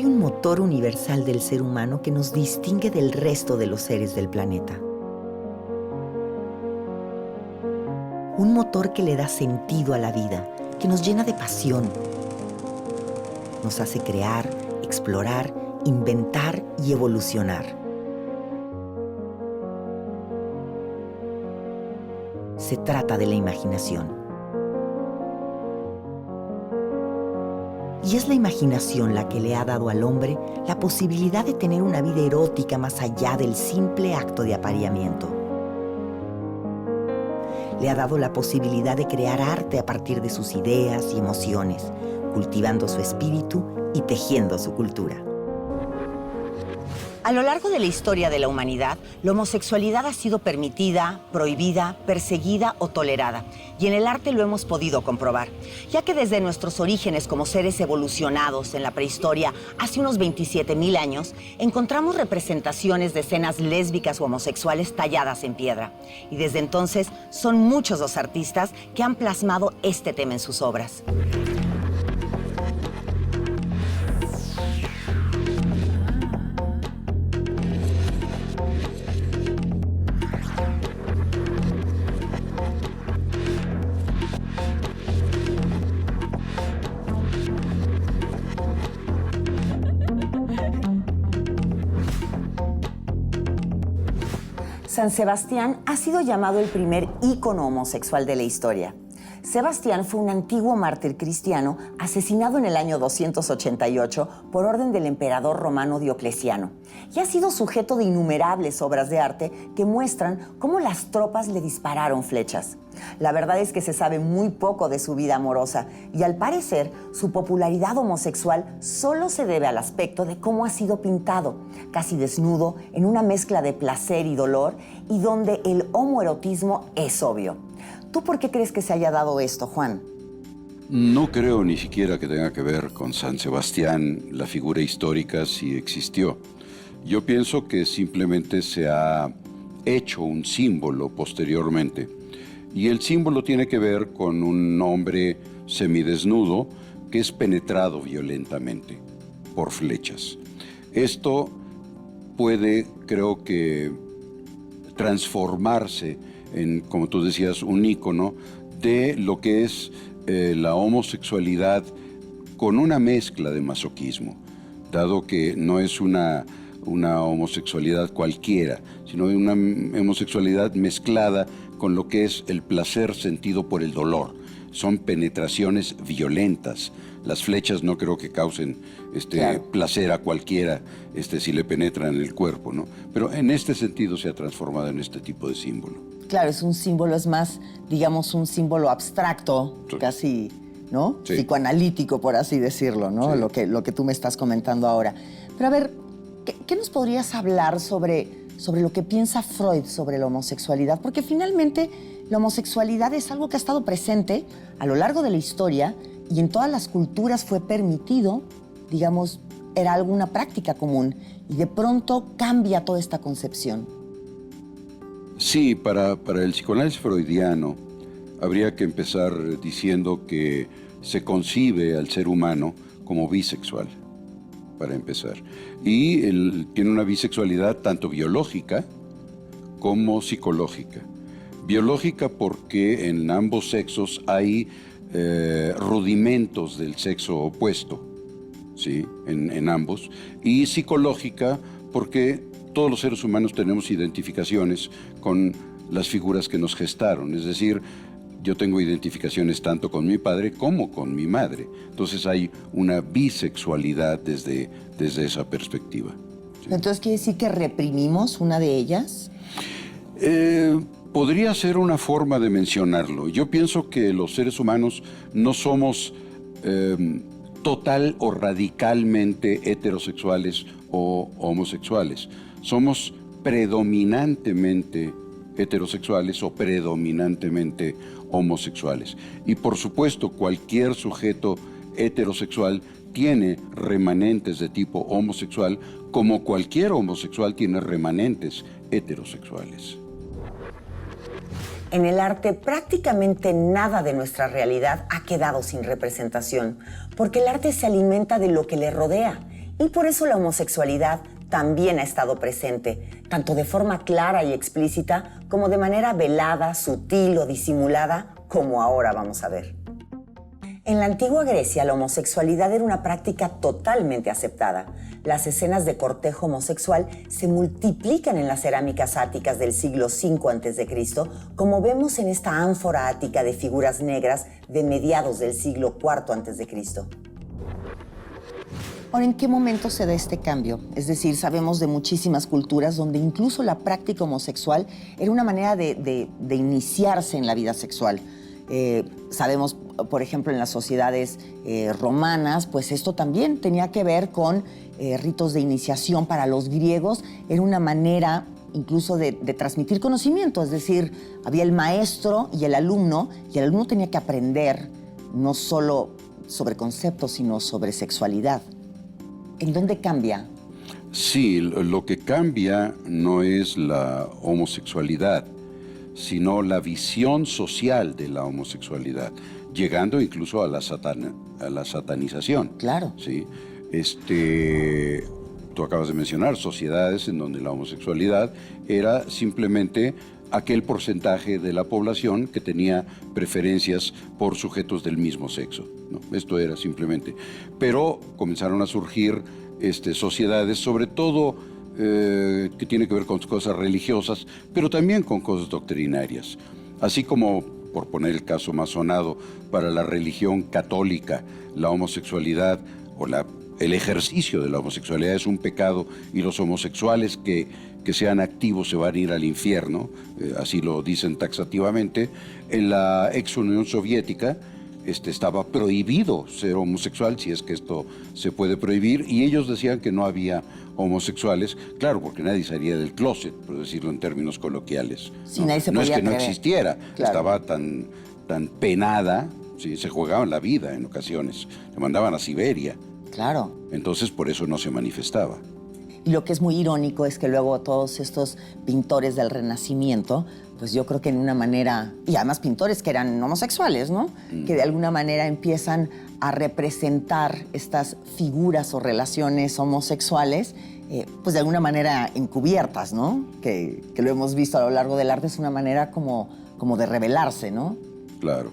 Hay un motor universal del ser humano que nos distingue del resto de los seres del planeta. Un motor que le da sentido a la vida, que nos llena de pasión. Nos hace crear, explorar, inventar y evolucionar. Se trata de la imaginación. Y es la imaginación la que le ha dado al hombre la posibilidad de tener una vida erótica más allá del simple acto de apareamiento. Le ha dado la posibilidad de crear arte a partir de sus ideas y emociones, cultivando su espíritu y tejiendo su cultura. A lo largo de la historia de la humanidad, la homosexualidad ha sido permitida, prohibida, perseguida o tolerada. Y en el arte lo hemos podido comprobar, ya que desde nuestros orígenes como seres evolucionados en la prehistoria, hace unos 27,000 años, encontramos representaciones de escenas lésbicas o homosexuales talladas en piedra. Y desde entonces son muchos los artistas que han plasmado este tema en sus obras. San Sebastián ha sido llamado el primer ícono homosexual de la historia. Sebastián fue un antiguo mártir cristiano asesinado en el año 288 por orden del emperador romano Diocleciano y ha sido sujeto de innumerables obras de arte que muestran cómo las tropas le dispararon flechas. La verdad es que se sabe muy poco de su vida amorosa y al parecer su popularidad homosexual solo se debe al aspecto de cómo ha sido pintado, casi desnudo, en una mezcla de placer y dolor y donde el homoerotismo es obvio. ¿Tú por qué crees que se haya dado esto, Juan? No creo ni siquiera que tenga que ver con San Sebastián, la figura histórica, si existió. Yo pienso que simplemente se ha hecho un símbolo posteriormente. Y el símbolo tiene que ver con un hombre semidesnudo que es penetrado violentamente por flechas. Esto puede, creo que, transformarse en, como tú decías, un ícono de lo que es la homosexualidad con una mezcla de masoquismo, dado que no es una homosexualidad cualquiera, sino una homosexualidad mezclada con lo que es el placer sentido por el dolor. Son penetraciones violentas. Las flechas no creo que causen claro, placer a cualquiera si le penetran en el cuerpo, ¿no? Pero en este sentido se ha transformado en este tipo de símbolo. Claro, es un símbolo, es más, digamos, un símbolo abstracto, sí, casi, ¿no? Sí. Psicoanalítico, por así decirlo, ¿no? Sí. Lo que tú me estás comentando ahora. Pero a ver, ¿qué nos podrías hablar sobre lo que piensa Freud sobre la homosexualidad? Porque finalmente la homosexualidad es algo que ha estado presente a lo largo de la historia y en todas las culturas fue permitido, digamos, era alguna práctica común y de pronto cambia toda esta concepción. Sí, para el psicoanálisis freudiano habría que empezar diciendo que se concibe al ser humano como bisexual, para empezar. Y él tiene una bisexualidad tanto biológica como psicológica. Biológica porque en ambos sexos hay rudimentos del sexo opuesto, ¿sí? En ambos. Y psicológica porque todos los seres humanos tenemos identificaciones con las figuras que nos gestaron. Es decir, yo tengo identificaciones tanto con mi padre como con mi madre. Entonces hay una bisexualidad desde esa perspectiva. ¿Sí? Entonces, ¿quiere decir que reprimimos una de ellas? Podría ser una forma de mencionarlo. Yo pienso que los seres humanos no somos total o radicalmente heterosexuales o homosexuales. Somos predominantemente heterosexuales o predominantemente homosexuales. Y por supuesto, cualquier sujeto heterosexual tiene remanentes de tipo homosexual, como cualquier homosexual tiene remanentes heterosexuales. En el arte, prácticamente nada de nuestra realidad ha quedado sin representación, porque el arte se alimenta de lo que le rodea Y por eso la homosexualidad también ha estado presente, tanto de forma clara y explícita como de manera velada, sutil o disimulada, como ahora vamos a ver. En la antigua Grecia, la homosexualidad era una práctica totalmente aceptada. Las escenas de cortejo homosexual se multiplican en las cerámicas áticas del siglo V a.C., como vemos en esta ánfora ática de figuras negras de mediados del siglo IV a.C. Ahora, ¿en qué momento se da este cambio? Es decir, sabemos de muchísimas culturas donde incluso la práctica homosexual era una manera de iniciarse en la vida sexual. Sabemos, por ejemplo, en las sociedades romanas, pues esto también tenía que ver con ritos de iniciación. Para los griegos era una manera incluso de transmitir conocimiento, es decir, había el maestro y el alumno tenía que aprender no solo sobre conceptos, sino sobre sexualidad. ¿En dónde cambia? Sí, lo que cambia no es la homosexualidad, sino la visión social de la homosexualidad, llegando incluso a la satanización. Claro. ¿Sí? Tú acabas de mencionar sociedades en donde la homosexualidad era simplemente aquel porcentaje de la población que tenía preferencias por sujetos del mismo sexo, ¿no? Esto era simplemente. Pero comenzaron a surgir sociedades, sobre todo que tiene que ver con cosas religiosas, pero también con cosas doctrinarias. Así como, por poner el caso más sonado, para la religión católica, la homosexualidad o el ejercicio de la homosexualidad es un pecado y los homosexuales que sean activos se van a ir al infierno, así lo dicen taxativamente. En la ex Unión Soviética estaba prohibido ser homosexual, si es que esto se puede prohibir, y ellos decían que no había homosexuales, claro, porque nadie salía del closet, por decirlo en términos coloquiales. Sí, nadie se no es podía que no atrever. existiera, Claro. estaba tan penada, ¿sí? Se jugaban la vida en ocasiones, se mandaban a Siberia. Claro. Entonces por eso no se manifestaba. Y lo que es muy irónico es que luego todos estos pintores del Renacimiento, pues yo creo que en una manera, y además pintores que eran homosexuales, ¿no? Que de alguna manera empiezan a representar estas figuras o relaciones homosexuales, pues de alguna manera encubiertas, ¿no? Que lo hemos visto a lo largo del arte, es una manera como de rebelarse, ¿no? Claro.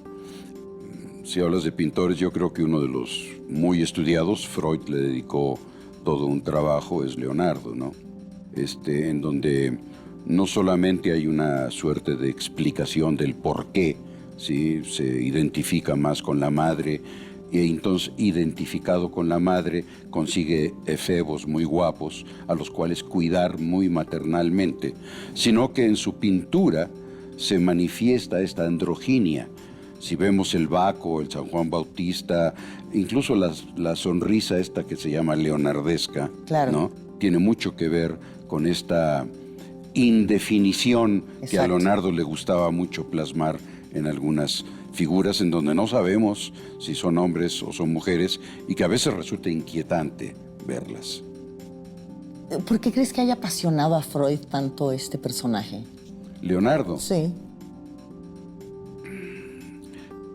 Si hablas de pintores, yo creo que uno de los muy estudiados, Freud le dedicó todo un trabajo, es Leonardo, ¿no? En donde no solamente hay una suerte de explicación del por qué, ¿sí? Se identifica más con la madre, y entonces, identificado con la madre, consigue efebos muy guapos, a los cuales cuidar muy maternalmente, sino que en su pintura se manifiesta esta androginia. Si vemos el Baco, el San Juan Bautista, incluso la sonrisa esta que se llama leonardesca, Claro. ¿no? Tiene mucho que ver con esta indefinición que a Exacto. Leonardo le gustaba mucho plasmar en algunas figuras en donde no sabemos si son hombres o son mujeres y que a veces resulta inquietante verlas. ¿Por qué crees que haya apasionado a Freud tanto este personaje? Leonardo. Sí.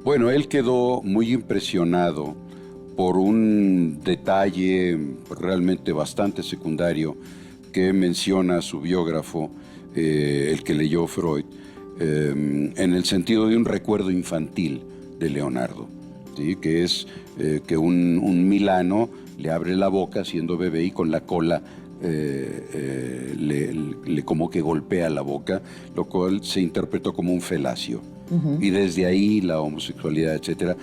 Bueno, él quedó muy impresionado por un detalle realmente bastante secundario que menciona su biógrafo, el que leyó Freud, en el sentido de un recuerdo infantil de Leonardo, ¿sí? Que es que un milano le abre la boca siendo bebé y con la cola le como que golpea la boca, lo cual se interpretó como un felacio. Y desde ahí la homosexualidad, etcétera,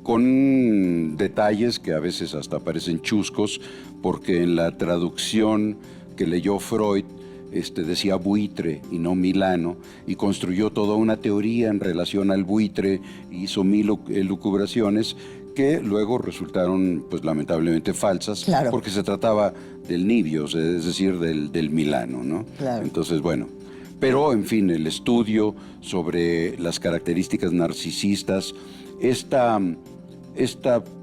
con detalles que a veces hasta parecen chuscos, porque en la traducción que leyó Freud decía buitre y no milano, y construyó toda una teoría en relación al buitre, hizo mil elucubraciones que luego resultaron, pues lamentablemente falsas, Claro. porque se trataba del nibio, es decir, del milano, ¿no? Claro. Entonces, bueno. Pero, en fin, el estudio sobre las características narcisistas, esta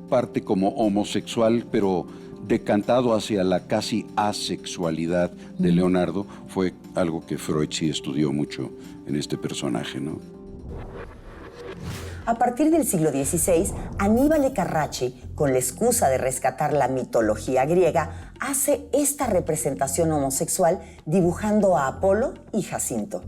parte como homosexual, pero decantado hacia la casi asexualidad de Leonardo, fue algo que Freud sí estudió mucho en este personaje, ¿no? A partir del siglo XVI, Aníbal Carracci, con la excusa de rescatar la mitología griega, hace esta representación homosexual dibujando a Apolo y Jacinto.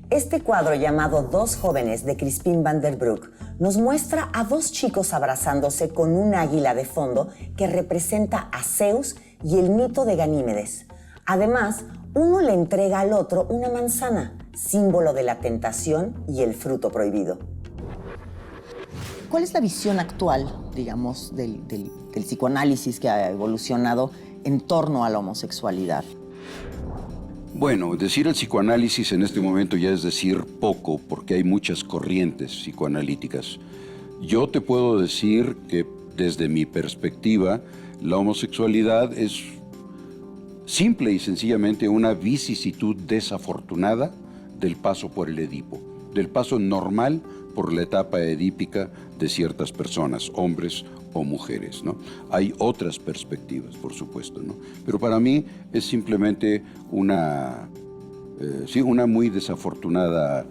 Este cuadro, llamado Dos jóvenes, de Crispin van der Broek, nos muestra a dos chicos abrazándose con un águila de fondo que representa a Zeus y el mito de Ganímedes. Además, uno le entrega al otro una manzana, símbolo de la tentación y el fruto prohibido. ¿Cuál es la visión actual, digamos, del psicoanálisis que ha evolucionado en torno a la homosexualidad? Bueno, decir el psicoanálisis en este momento ya es decir poco, porque hay muchas corrientes psicoanalíticas. Yo te puedo decir que desde mi perspectiva, la homosexualidad es simple y sencillamente una vicisitud desafortunada del paso por el Edipo, del paso normal por la etapa edípica de ciertas personas, hombres o mujeres, ¿no? Hay otras perspectivas, por supuesto, ¿no? Pero para mí es simplemente una muy desafortunada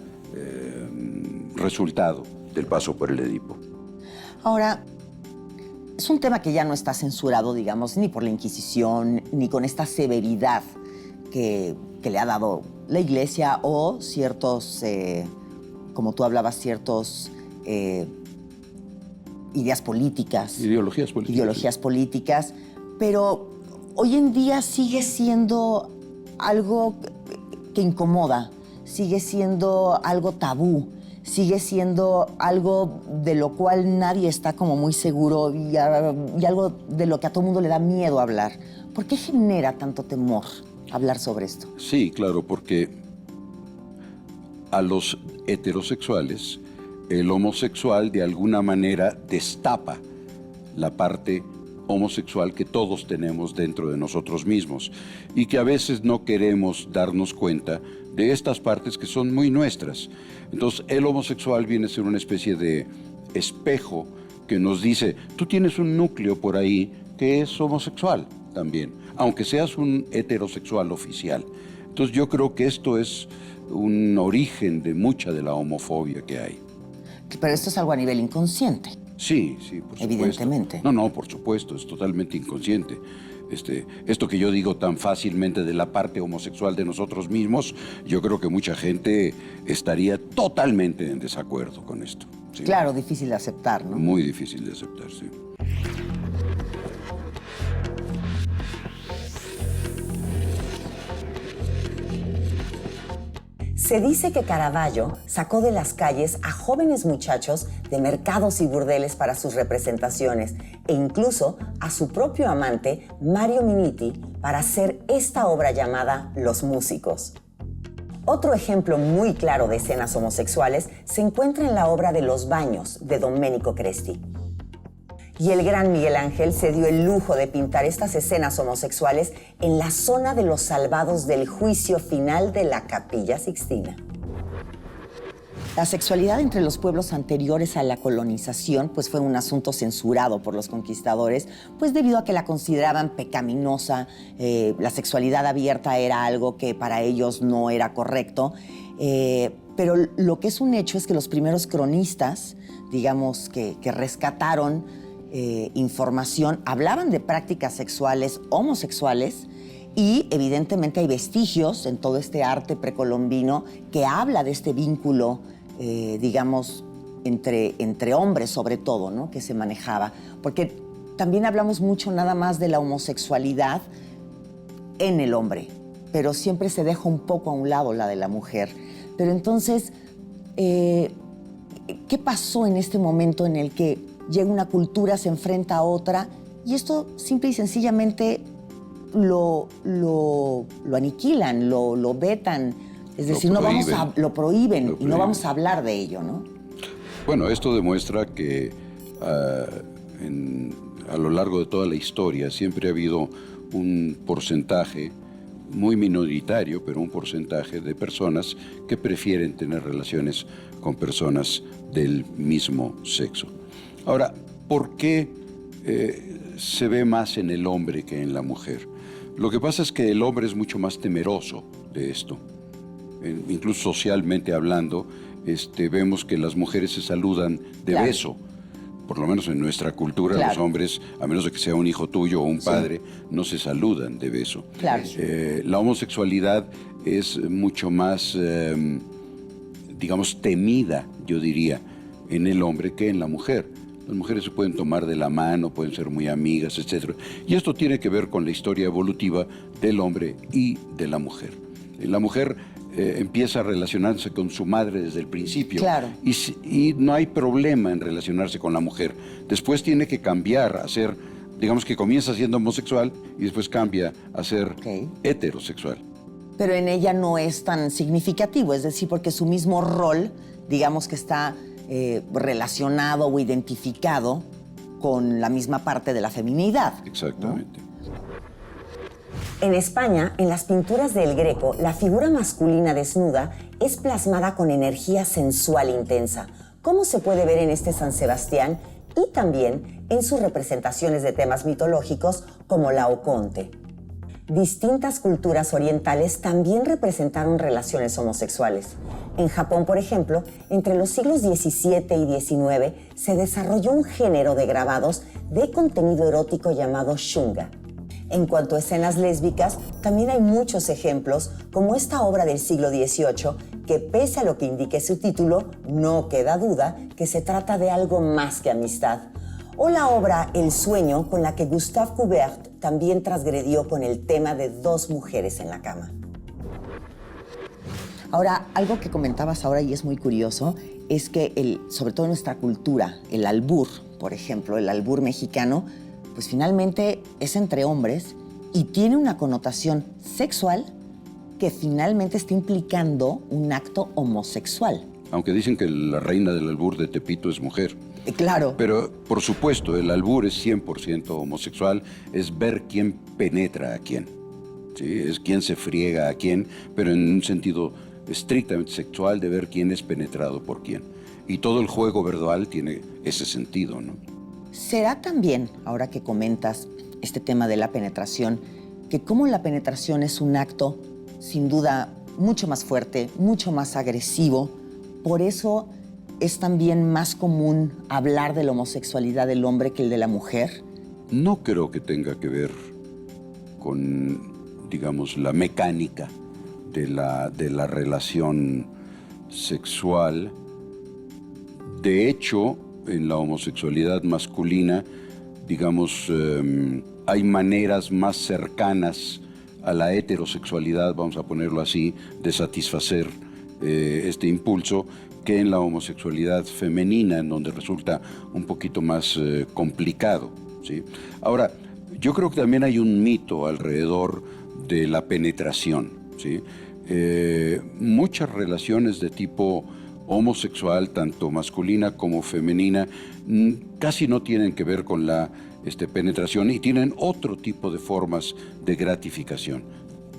resultado del paso por el Edipo. Ahora, es un tema que ya no está censurado, digamos, ni por la Inquisición, ni con esta severidad que le ha dado la Iglesia o ciertos, como tú hablabas, ciertos ideologías políticas, pero hoy en día sigue siendo algo que incomoda, sigue siendo algo tabú, sigue siendo algo de lo cual nadie está como muy seguro y algo de lo que a todo mundo le da miedo hablar. ¿Por qué genera tanto temor hablar sobre esto? Sí, claro, porque a los heterosexuales, el homosexual de alguna manera destapa la parte homosexual que todos tenemos dentro de nosotros mismos y que a veces no queremos darnos cuenta de estas partes que son muy nuestras. Entonces, el homosexual viene a ser una especie de espejo que nos dice, tú tienes un núcleo por ahí que es homosexual también, aunque seas un heterosexual oficial. Entonces, yo creo que esto es un origen de mucha de la homofobia que hay. Pero esto es algo a nivel inconsciente. Sí, por supuesto. Evidentemente. No, por supuesto, es totalmente inconsciente. Esto que yo digo tan fácilmente de la parte homosexual de nosotros mismos, yo creo que mucha gente estaría totalmente en desacuerdo con esto. ¿Sí? Claro, difícil de aceptar, ¿no? Muy difícil de aceptar, sí. Se dice que Caravaggio sacó de las calles a jóvenes muchachos de mercados y burdeles para sus representaciones e incluso a su propio amante, Mario Minetti, para hacer esta obra llamada Los Músicos. Otro ejemplo muy claro de escenas homosexuales se encuentra en la obra de Los Baños, de Domenico Cresti. Y el gran Miguel Ángel se dio el lujo de pintar estas escenas homosexuales en la zona de los salvados del juicio final de la Capilla Sixtina. La sexualidad entre los pueblos anteriores a la colonización pues fue un asunto censurado por los conquistadores, pues debido a que la consideraban pecaminosa, la sexualidad abierta era algo que para ellos no era correcto, pero lo que es un hecho es que los primeros cronistas, digamos, que rescataron información, hablaban de prácticas sexuales homosexuales y evidentemente hay vestigios en todo este arte precolombino que habla de este vínculo, digamos, entre hombres sobre todo, ¿no? Que se manejaba. Porque también hablamos mucho nada más de la homosexualidad en el hombre, pero siempre se deja un poco a un lado la de la mujer. Pero entonces, ¿qué pasó en este momento en el que llega una cultura, se enfrenta a otra, y esto simple y sencillamente lo aniquilan, lo vetan, es decir, lo prohíben y no vamos a hablar de ello, ¿no? Bueno, esto demuestra que a lo largo de toda la historia siempre ha habido un porcentaje muy minoritario, pero un porcentaje de personas que prefieren tener relaciones con personas del mismo sexo. Ahora, ¿por qué se ve más en el hombre que en la mujer? Lo que pasa es que el hombre es mucho más temeroso de esto. Incluso socialmente hablando, vemos que las mujeres se saludan de beso. Por lo menos en nuestra cultura, los hombres, a menos de que sea un hijo tuyo o un padre, no se saludan de beso. Claro. La homosexualidad es mucho más, digamos, temida, yo diría, en el hombre que en la mujer. Las mujeres se pueden tomar de la mano, pueden ser muy amigas, etc. Y esto tiene que ver con la historia evolutiva del hombre y de la mujer. La mujer empieza a relacionarse con su madre desde el principio. Claro. Y no hay problema en relacionarse con la mujer. Después tiene que cambiar a ser, digamos que comienza siendo homosexual y después cambia a ser heterosexual. Pero en ella no es tan significativo, es decir, porque su mismo rol, digamos que está relacionado o identificado con la misma parte de la feminidad. Exactamente. ¿No? En España, en las pinturas del Greco, la figura masculina desnuda es plasmada con energía sensual intensa, como se puede ver en este San Sebastián y también en sus representaciones de temas mitológicos como Laoconte. Distintas culturas orientales también representaron relaciones homosexuales. En Japón, por ejemplo, entre los siglos XVII y XIX se desarrolló un género de grabados de contenido erótico llamado shunga. En cuanto a escenas lésbicas, también hay muchos ejemplos, como esta obra del siglo XVIII, que pese a lo que indique su título, no queda duda que se trata de algo más que amistad. O la obra El sueño, con la que Gustave Courbet también transgredió con el tema de dos mujeres en la cama. Ahora, algo que comentabas ahora y es muy curioso, es que sobre todo en nuestra cultura, el albur, por ejemplo, el albur mexicano, pues finalmente es entre hombres y tiene una connotación sexual que finalmente está implicando un acto homosexual. Aunque dicen que la reina del albur de Tepito es mujer. Claro. Pero, por supuesto, el albur es 100% homosexual, es ver quién penetra a quién. ¿Sí? Es quién se friega a quién, pero en un sentido estrictamente sexual de ver quién es penetrado por quién. Y todo el juego verbal tiene ese sentido, ¿no? ¿Será también, ahora que comentas este tema de la penetración, que como la penetración es un acto, sin duda, mucho más fuerte, mucho más agresivo, por eso es también más común hablar de la homosexualidad del hombre que el de la mujer? No creo que tenga que ver con, digamos, la mecánica de la relación sexual. De hecho, en la homosexualidad masculina, digamos, hay maneras más cercanas a la heterosexualidad, vamos a ponerlo así, de satisfacer este impulso, que en la homosexualidad femenina, en donde resulta un poquito más complicado, ¿sí? Ahora, yo creo que también hay un mito alrededor de la penetración, ¿sí? Muchas relaciones de tipo homosexual, tanto masculina como femenina, casi no tienen que ver con la penetración y tienen otro tipo de formas de gratificación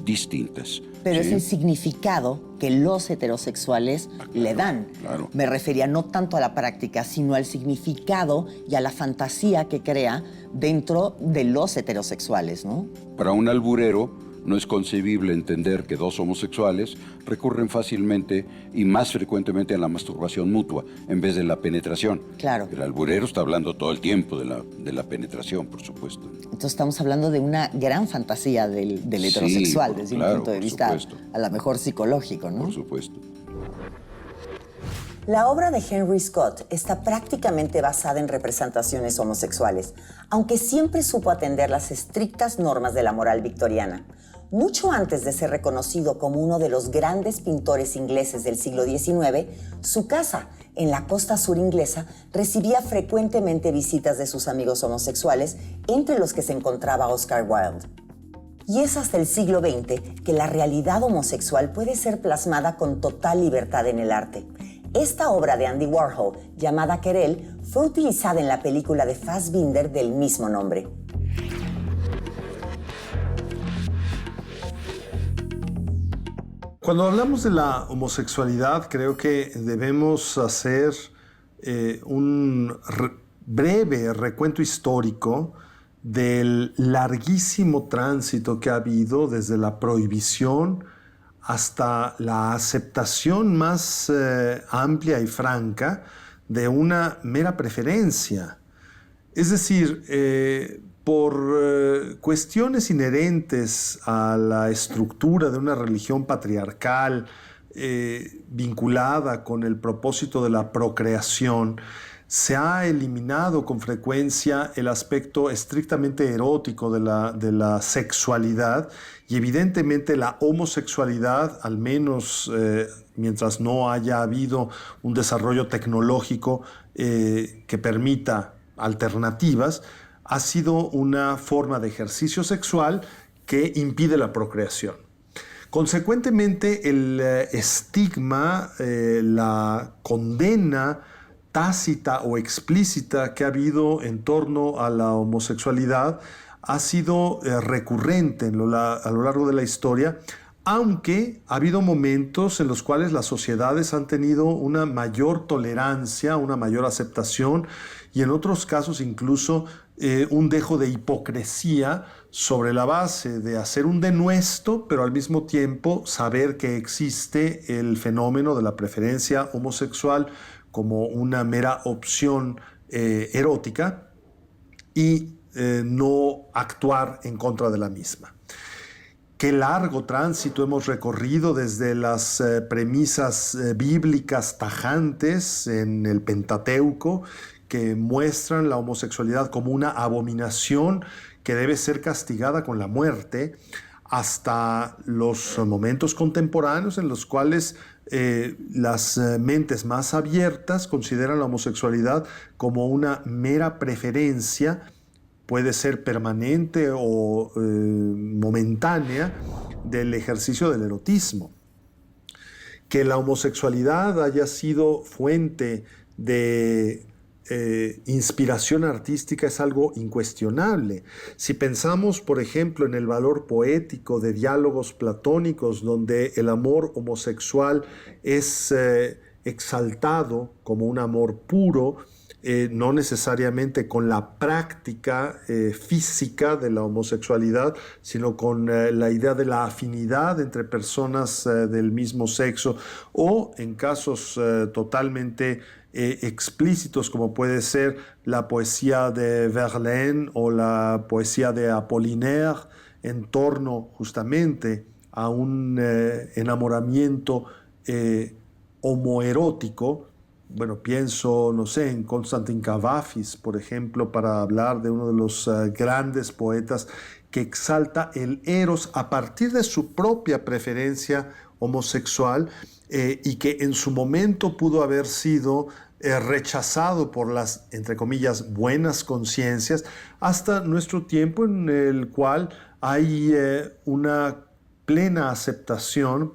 distintas. Pero ¿sí? es el significado que los heterosexuales le dan. Claro. Me refería no tanto a la práctica, sino al significado y a la fantasía que crea dentro de los heterosexuales, ¿no? Para un alburero, no es concebible entender que dos homosexuales recurren fácilmente y más frecuentemente a la masturbación mutua en vez de la penetración. Claro. El alburero está hablando todo el tiempo de la penetración, por supuesto. Entonces estamos hablando de una gran fantasía del heterosexual, Sí, desde claro, un punto de por vista supuesto. a lo mejor psicológico, ¿no? Por supuesto. La obra de Henry Scott está prácticamente basada en representaciones homosexuales, aunque siempre supo atender las estrictas normas de la moral victoriana. Mucho antes de ser reconocido como uno de los grandes pintores ingleses del siglo XIX, su casa, en la costa sur inglesa, recibía frecuentemente visitas de sus amigos homosexuales, entre los que se encontraba Oscar Wilde. Y es hasta el siglo XX que la realidad homosexual puede ser plasmada con total libertad en el arte. Esta obra de Andy Warhol, llamada Querelle, fue utilizada en la película de Fassbinder del mismo nombre. Cuando hablamos de la homosexualidad, creo que debemos hacer un breve recuento histórico del larguísimo tránsito que ha habido desde la prohibición hasta la aceptación más amplia y franca de una mera preferencia. Es decir, por cuestiones inherentes a la estructura de una religión patriarcal vinculada con el propósito de la procreación, se ha eliminado con frecuencia el aspecto estrictamente erótico de la sexualidad, y evidentemente la homosexualidad, al menos mientras no haya habido un desarrollo tecnológico que permita alternativas, ha sido una forma de ejercicio sexual que impide la procreación. Consecuentemente, el estigma, la condena tácita o explícita que ha habido en torno a la homosexualidad ha sido recurrente a lo largo de la historia, aunque ha habido momentos en los cuales las sociedades han tenido una mayor tolerancia, una mayor aceptación, y en otros casos incluso un dejo de hipocresía sobre la base de hacer un denuesto, pero al mismo tiempo saber que existe el fenómeno de la preferencia homosexual como una mera opción erótica y no actuar en contra de la misma. Qué largo tránsito hemos recorrido desde las premisas bíblicas tajantes en el Pentateuco, que muestran la homosexualidad como una abominación que debe ser castigada con la muerte, hasta los momentos contemporáneos en los cuales las mentes más abiertas consideran la homosexualidad como una mera preferencia, puede ser permanente o momentánea, del ejercicio del erotismo. Que la homosexualidad haya sido fuente de inspiración artística es algo incuestionable. Si pensamos, por ejemplo, en el valor poético de diálogos platónicos donde el amor homosexual es exaltado como un amor puro, no necesariamente con la práctica física de la homosexualidad, sino con la idea de la afinidad entre personas del mismo sexo, o en casos totalmente explícitos como puede ser la poesía de Verlaine o la poesía de Apollinaire en torno justamente a un enamoramiento homoerótico. Bueno, pienso, no sé, en Constantin Cavafis, por ejemplo, para hablar de uno de los grandes poetas que exalta el eros a partir de su propia preferencia homosexual y que en su momento pudo haber sido rechazado por las, entre comillas, buenas conciencias, hasta nuestro tiempo en el cual hay una plena aceptación,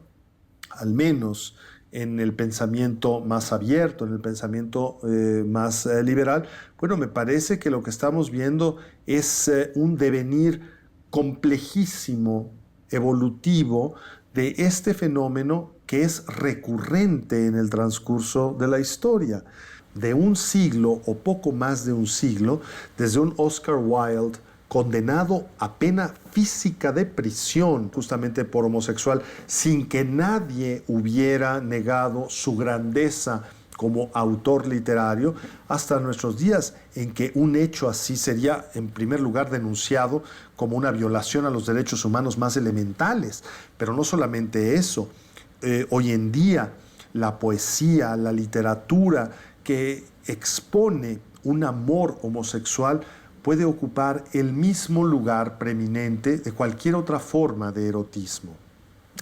al menos en el pensamiento más abierto, en el pensamiento más liberal. Bueno, me parece que lo que estamos viendo es un devenir complejísimo, evolutivo, de este fenómeno que es recurrente en el transcurso de la historia. De un siglo o poco más de un siglo, desde un Oscar Wilde condenado a pena física de prisión justamente por homosexual, sin que nadie hubiera negado su grandeza como autor literario, hasta nuestros días en que un hecho así sería en primer lugar denunciado como una violación a los derechos humanos más elementales. Pero no solamente eso, hoy en día la poesía, la literatura que expone un amor homosexual puede ocupar el mismo lugar preeminente de cualquier otra forma de erotismo.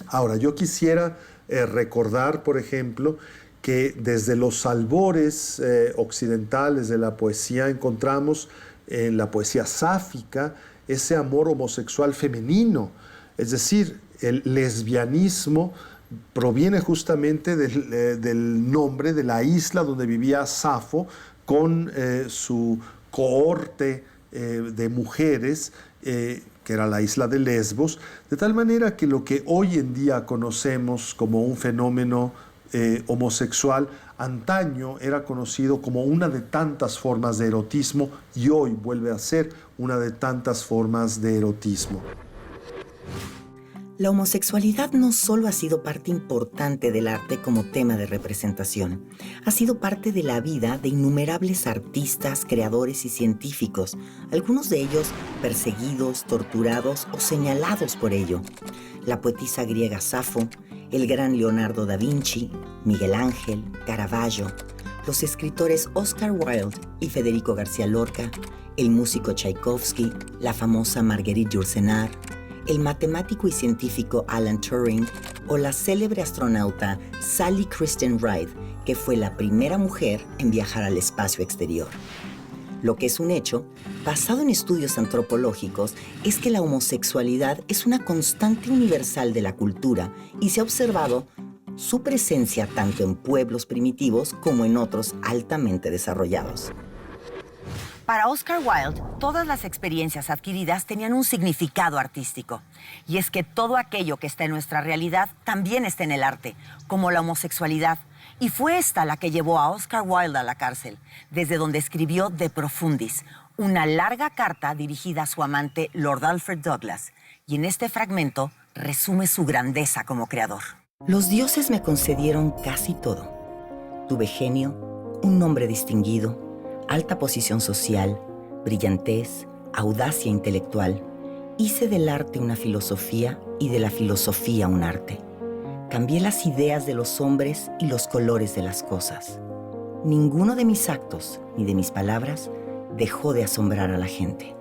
Ahora, yo quisiera recordar, por ejemplo, que desde los albores occidentales de la poesía encontramos en la poesía sáfica ese amor homosexual femenino. Es decir, el lesbianismo proviene justamente del nombre de la isla donde vivía Safo con su cohorte de mujeres, que era la isla de Lesbos, de tal manera que lo que hoy en día conocemos como un fenómeno homosexual, antaño era conocido como una de tantas formas de erotismo y hoy vuelve a ser una de tantas formas de erotismo. La homosexualidad no solo ha sido parte importante del arte como tema de representación, ha sido parte de la vida de innumerables artistas, creadores y científicos, algunos de ellos perseguidos, torturados o señalados por ello. La poetisa griega Safo, el gran Leonardo da Vinci, Miguel Ángel, Caravaggio, los escritores Oscar Wilde y Federico García Lorca, el músico Tchaikovsky, la famosa Marguerite Yourcenar, el matemático y científico Alan Turing o la célebre astronauta Sally Christian Ride, que fue la primera mujer en viajar al espacio exterior. Lo que es un hecho, basado en estudios antropológicos, es que la homosexualidad es una constante universal de la cultura y se ha observado su presencia tanto en pueblos primitivos como en otros altamente desarrollados. Para Oscar Wilde, todas las experiencias adquiridas tenían un significado artístico. Y es que todo aquello que está en nuestra realidad también está en el arte, como la homosexualidad. Y fue esta la que llevó a Oscar Wilde a la cárcel, desde donde escribió De Profundis, una larga carta dirigida a su amante Lord Alfred Douglas. Y en este fragmento resume su grandeza como creador. Los dioses me concedieron casi todo. Tuve genio, un nombre distinguido, alta posición social, brillantez, audacia intelectual. Hice del arte una filosofía y de la filosofía un arte. Cambié las ideas de los hombres y los colores de las cosas. Ninguno de mis actos ni de mis palabras dejó de asombrar a la gente.